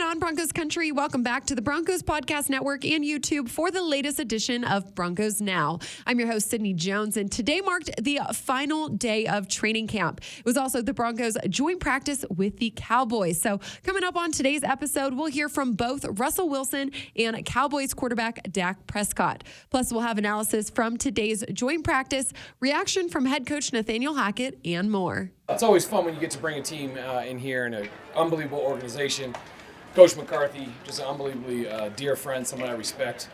on, Broncos country? Welcome back to the Broncos Podcast Network and YouTube for the latest edition of Broncos Now. I'm your host, Sydney Jones, and today marked the final day of training camp. It was also the Broncos' joint practice with the Cowboys. So coming up on today's episode, we'll hear from both Russell Wilson and Cowboys quarterback Dak Prescott. Plus, we'll have analysis from today's joint practice, reaction from head coach Nathaniel Hackett, and more. It's always fun when you get to bring a team in here and an unbelievable organization. Coach McCarthy, just an unbelievably dear friend, someone I respect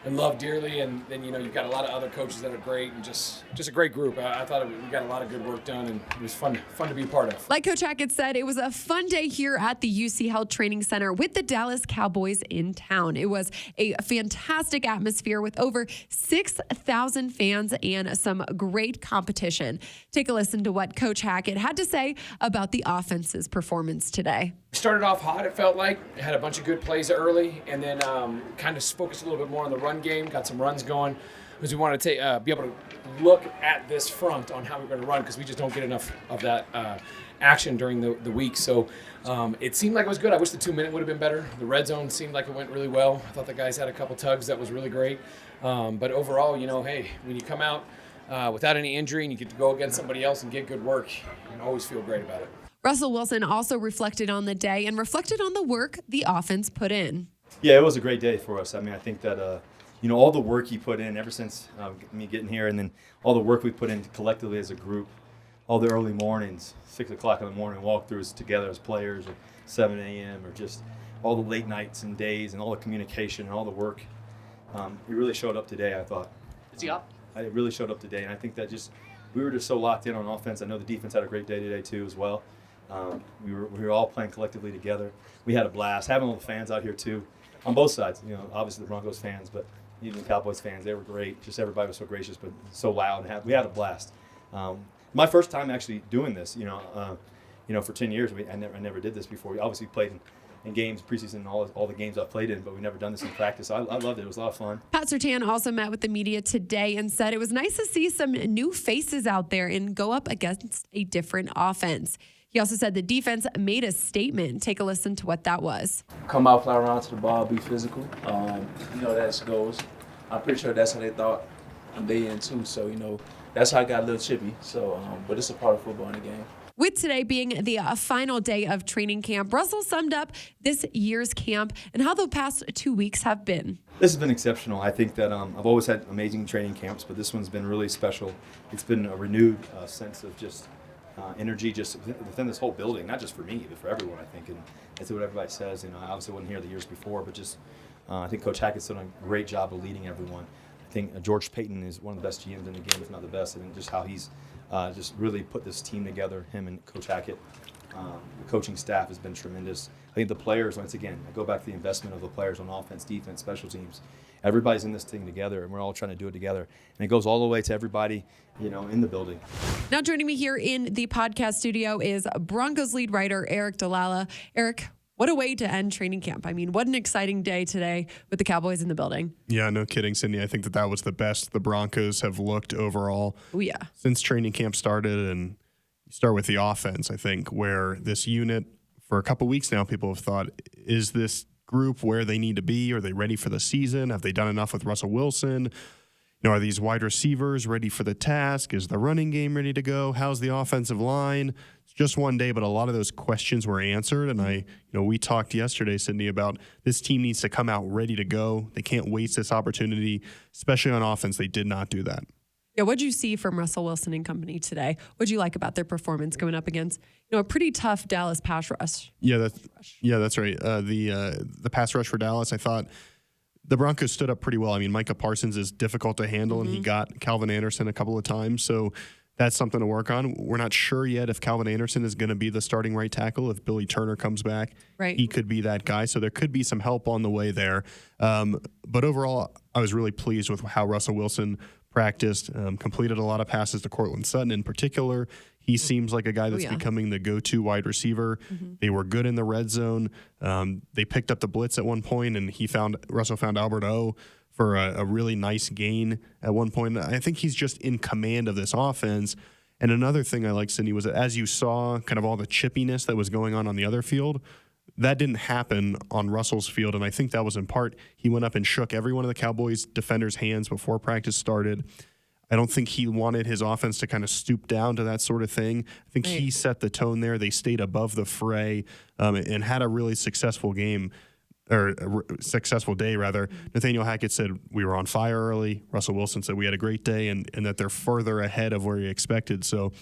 and love dearly. And then, you've got a lot of other coaches that are great and just a great group. I thought we got a lot of good work done, and it was fun to be a part of. Like Coach Hackett said, it was a fun day here at the UC Health Training Center with the Dallas Cowboys in town. It was a fantastic atmosphere with over 6,000 fans and some great competition. Take a listen to what Coach Hackett had to say about the offense's performance today. We started off hot, it felt like. Had a bunch of good plays early, and then kind of focused a little bit more on the run game, got some runs going, because we wanted to be able to look at this front on how we're going to run, because we just don't get enough of that action during the week. So it seemed like it was good. I wish the 2-minute would have been better. The red zone seemed like it went really well. I thought the guys had a couple tugs that was really great. But overall, hey, when you come out without any injury and you get to go against somebody else and get good work, you always feel great about it. Russell Wilson also reflected on the day and reflected on the work the offense put in. Yeah, it was a great day for us. I mean, I think that, all the work he put in ever since me getting here, and then all the work we put in collectively as a group, all the early mornings, 6 o'clock in the morning walkthroughs together as players, or 7 a.m., or just all the late nights and days and all the communication and all the work. He really showed up today, I thought. Is he up? It really showed up today, and I think that we were just so locked in on offense. I know the defense had a great day today, too, as well. We were all playing collectively together. We had a blast. Having all the fans out here, too, on both sides. Obviously the Broncos fans, but even the Cowboys fans, they were great. Just everybody was so gracious, but so loud. We had a blast. My first time actually doing this, for 10 years, I never did this before. We obviously played in games, preseason, and all the games I've played in, but we've never done this in practice. I loved it. It was a lot of fun. Pat Surtain also met with the media today and said it was nice to see some new faces out there and go up against a different offense. He also said the defense made a statement. Take a listen to what that was. Come out, fly around to the ball, be physical. That's goals. I'm pretty sure that's how they thought on day in too. So, that's how I got a little chippy. So, but it's a part of football in the game. With today being the final day of training camp, Russell summed up this year's camp and how the past 2 weeks have been. This has been exceptional. I think that I've always had amazing training camps, but this one's been really special. It's been a renewed sense of just energy just within this whole building, not just for me, but for everyone, I think. And that's what everybody says. I obviously wasn't here the years before, but just I think Coach Hackett's done a great job of leading everyone. I think George Payton is one of the best GMs in the game, if not the best, and just how he's just really put this team together, him and Coach Hackett. The coaching staff has been tremendous. I think the players, once again, I go back to the investment of the players on offense, defense, special teams. Everybody's in this thing together, and we're all trying to do it together. And it goes all the way to everybody, in the building. Now joining me here in the podcast studio is Broncos lead writer Eric Delala. Eric, what a way to end training camp. I mean, what an exciting day today with the Cowboys in the building. Yeah, no kidding, Sydney. I think that was the best the Broncos have looked overall since training camp started. And you start with the offense, I think, where this unit, for a couple weeks now, people have thought, is this group where they need to be? Are they ready for the season? Have they done enough with Russell Wilson? Are these wide receivers ready for the task? Is the running game ready to go? How's the offensive line? It's just one day, but a lot of those questions were answered. And we talked yesterday, Sydney, about this team needs to come out ready to go. They can't waste this opportunity, especially on offense. They did not do that. Yeah, what did you see from Russell Wilson and company today? What did you like about their performance going up against a pretty tough Dallas pass rush? Yeah, that's right. The pass rush for Dallas, I thought the Broncos stood up pretty well. I mean, Micah Parsons is difficult to handle, and he got Calvin Anderson a couple of times, so that's something to work on. We're not sure yet if Calvin Anderson is going to be the starting right tackle. If Billy Turner comes back, he could be that guy, so there could be some help on the way there. But overall, I was really pleased with how Russell Wilson practiced, completed a lot of passes to Cortland Sutton in particular. He seems like a guy that's becoming the go-to wide receiver. They were good in the red zone. They picked up the blitz at one point, and Russell found Albert O for a really nice gain at one point. I think he's just in command of this offense. And another thing I liked, Cindy, was that as you saw kind of all the chippiness that was going on the other field, That didn't happen on Russell's field, and I think that was in part he went up and shook every one of the Cowboys defenders' hands before practice started. I don't think he wanted his offense to kind of stoop down to that sort of thing. I think he set the tone there. They stayed above the fray and had a really successful game, or a successful day, rather. Nathaniel Hackett said we were on fire early. Russell Wilson said we had a great day and that they're further ahead of where he expected. So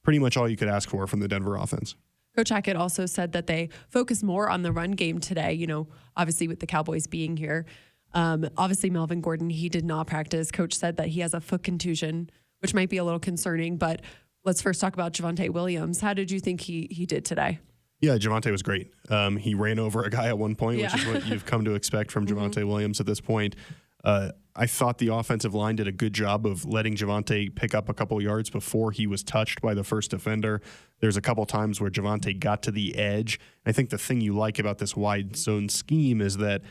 pretty much all you could ask for from the Denver offense. Coach Hackett also said that they focus more on the run game today, obviously with the Cowboys being here. Obviously, Melvin Gordon, he did not practice. Coach said that he has a foot contusion, which might be a little concerning. But let's first talk about Javonte Williams. How did you think he did today? Yeah, Javonte was great. He ran over a guy at one point, which is what you've come to expect from Javonte Williams at this point. I thought the offensive line did a good job of letting Javonte pick up a couple yards before he was touched by the first defender. There's a couple times where Javonte got to the edge. I think the thing you like about this wide zone scheme is that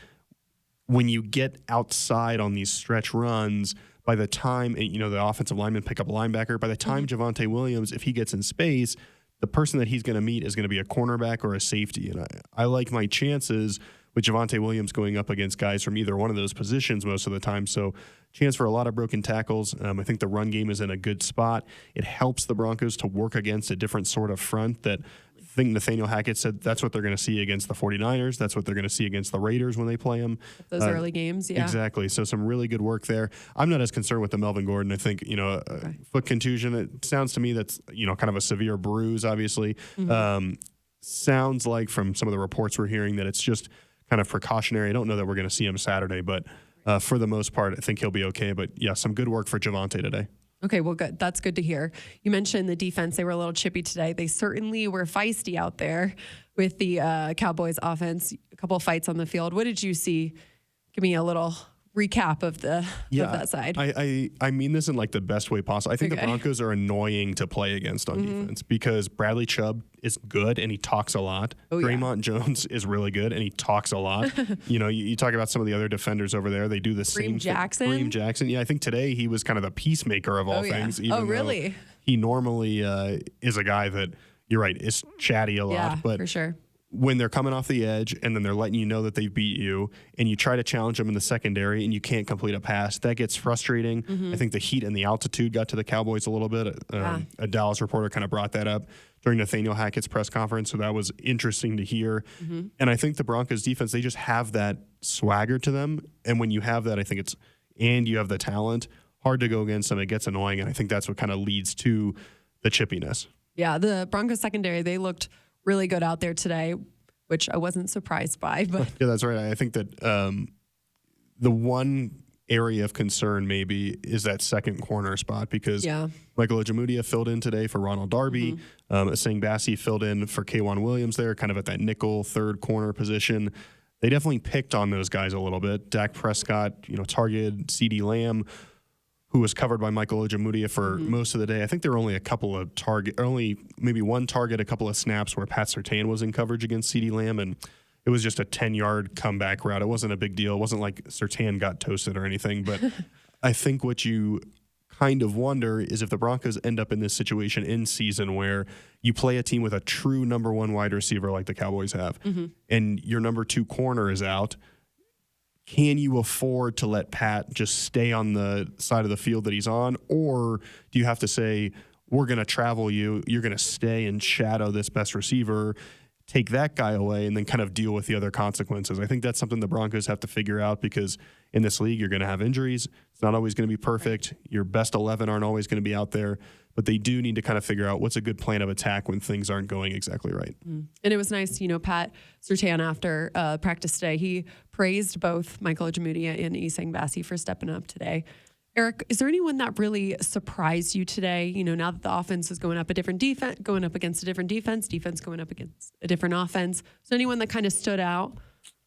when you get outside on these stretch runs, by the time, the offensive linemen pick up a linebacker, by the time Javonte Williams, if he gets in space, the person that he's going to meet is going to be a cornerback or a safety. And I like my chances with Javonte Williams going up against guys from either one of those positions most of the time. So chance for a lot of broken tackles. I think the run game is in a good spot. It helps the Broncos to work against a different sort of front that I think Nathaniel Hackett said that's what they're going to see against the 49ers. That's what they're going to see against the Raiders when they play them. Those early games, yeah. Exactly. So some really good work there. I'm not as concerned with the Melvin Gordon. I think, foot contusion, it sounds to me that's, kind of a severe bruise, obviously. Sounds like from some of the reports we're hearing that it's just kind of precautionary. I don't know that we're going to see him Saturday, but for the most part, I think he'll be okay. But, yeah, some good work for Javonte today. Okay, well, good. That's good to hear. You mentioned the defense. They were a little chippy today. They certainly were feisty out there with the Cowboys offense. A couple of fights on the field. What did you see? Give me a little recap of that side. I mean this in like the best way possible. I think the Broncos are annoying to play against on defense because Bradley Chubb is good and he talks a lot. Draymond Jones is really good and he talks a lot. You talk about some of the other defenders over there. They do the same thing. Kareem Jackson. Yeah, I think today he was kind of the peacemaker of all things. Even really? He normally is a guy that, you're right, is chatty a lot. But for sure. When they're coming off the edge and then they're letting you know that they beat you and you try to challenge them in the secondary and you can't complete a pass, that gets frustrating. I think the heat and the altitude got to the Cowboys a little bit. A Dallas reporter kind of brought that up during Nathaniel Hackett's press conference, so that was interesting to hear. And I think the Broncos defense, they just have that swagger to them. And when you have that, I think and you have the talent, hard to go against them. It gets annoying, and I think that's what kind of leads to the chippiness. Yeah, the Broncos secondary, they looked really good out there today, which I wasn't surprised by. But yeah, that's right. I think that the one area of concern maybe is that second corner spot because Michael Ojemudia filled in today for Ronald Darby. Asing Bassi filled in for K'Wan Williams there, kind of at that nickel third corner position. They definitely picked on those guys a little bit. Dak Prescott, targeted CeeDee Lamb, who was covered by Michael Ojemudia for most of the day. I think there were only maybe one target, a couple of snaps where Pat Surtain was in coverage against CeeDee Lamb, and it was just a 10-yard comeback route. It wasn't a big deal. It wasn't like Surtain got toasted or anything, but I think what you kind of wonder is if the Broncos end up in this situation in season where you play a team with a true number one wide receiver like the Cowboys have, and your number two corner is out, can you afford to let Pat just stay on the side of the field that he's on? Or do you have to say, we're going to travel you, you're going to stay and shadow this best receiver, take that guy away, and then kind of deal with the other consequences? I think that's something the Broncos have to figure out because in this league, you're going to have injuries. It's not always going to be perfect. Your best 11 aren't always going to be out there. But they do need to kind of figure out what's a good plan of attack when things aren't going exactly right. And it was nice, Pat Surtain after practice today, he praised both Michael Ojemudia and Asing Bassi for stepping up today. Eric, is there anyone that really surprised you today? Now that the offense is going up against a different defense going up against a different offense. Is there anyone that kind of stood out?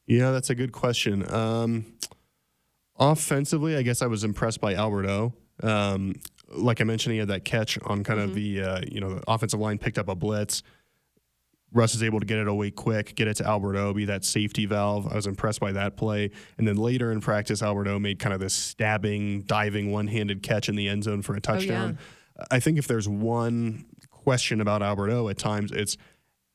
Yeah, that's a good question. Offensively, I guess I was impressed by Albert O. Like I mentioned, he had that catch on kind of the offensive line picked up a blitz. Russ is able to get it away quick, get it to Albert O, be that safety valve. I was impressed by that play. And then later in practice, Albert O made kind of this stabbing, diving, one-handed catch in the end zone for a touchdown. I think if there's one question about Albert O at times, it's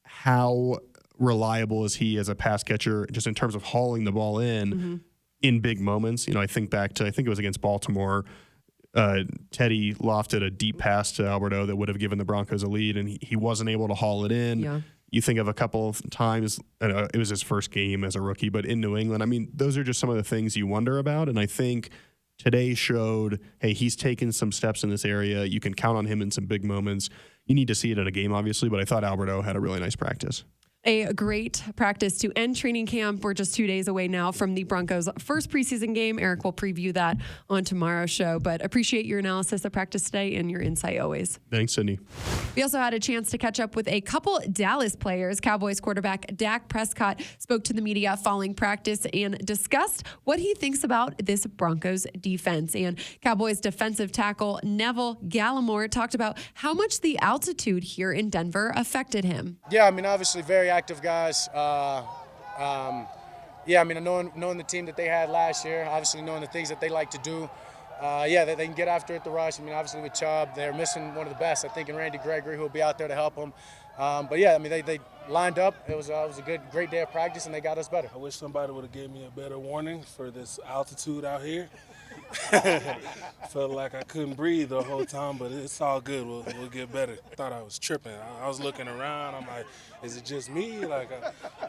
how reliable is he as a pass catcher, just in terms of hauling the ball in big moments. I think back to, I think it was against Baltimore, Teddy lofted a deep pass to Alberto that would have given the Broncos a lead, and he wasn't able to haul it in. Yeah. You think of a couple of times, it was his first game as a rookie, but in New England, I mean, those are just some of the things you wonder about. And I think today showed, hey, he's taken some steps in this area. You can count on him in some big moments. You need to see it in a game, obviously, but I thought Alberto had a really nice practice. A great practice to end training camp. We're just 2 days away now from the Broncos' first preseason game. Eric will preview that on tomorrow's show, but appreciate your analysis of practice today and your insight always. Thanks, Sydney. We also had a chance to catch up with a couple Dallas players. Cowboys quarterback Dak Prescott spoke to the media following practice and discussed what he thinks about this Broncos defense. And Cowboys defensive tackle Neville Gallimore talked about how much the altitude here in Denver affected him. Yeah, I mean, obviously very active guys. Yeah, I mean, knowing the team that they had last year, obviously knowing the things that they like to do. Yeah, they can get after it, the rush. I mean, obviously with Chubb, they're missing one of the best, I think, in Randy Gregory, who will be out there to help them. But yeah, I mean, they lined up. It was a great day of practice, and they got us better. I wish somebody would have gave me a better warning for this altitude out here. Felt like I couldn't breathe the whole time, but it's all good. We'll get better. Thought I was tripping. I was looking around. I'm like, is it just me? Like,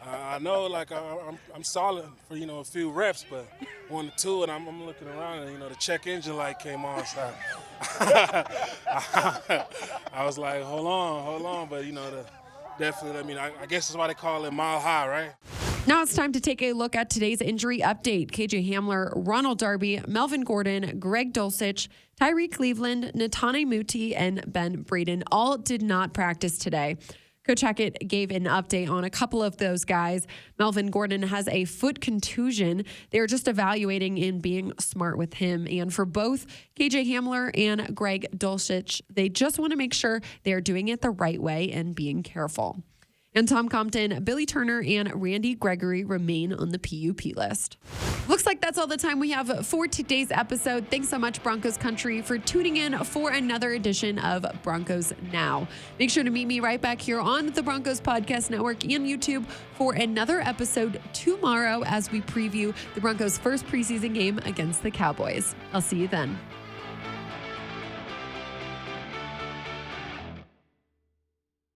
I know, like, I'm solid for, a few reps, but 1 or 2, and I'm looking around, and, the check engine light came on. So I was like, hold on. But, definitely, I mean, I guess that's why they call it mile high, right? Now it's time to take a look at today's injury update. KJ Hamler, Ronald Darby, Melvin Gordon, Greg Dulcich, Tyree Cleveland, Netane Muti, and Ben Braden all did not practice today. Coach Hackett gave an update on a couple of those guys. Melvin Gordon has a foot contusion. They're just evaluating and being smart with him. And for both KJ Hamler and Greg Dulcich, they just want to make sure they're doing it the right way and being careful. And Tom Compton, Billy Turner, and Randy Gregory remain on the PUP list. Looks like that's all the time we have for today's episode. Thanks so much, Broncos Country, for tuning in for another edition of Broncos Now. Make sure to meet me right back here on the Broncos Podcast Network and YouTube for another episode tomorrow as we preview the Broncos' first preseason game against the Cowboys. I'll see you then.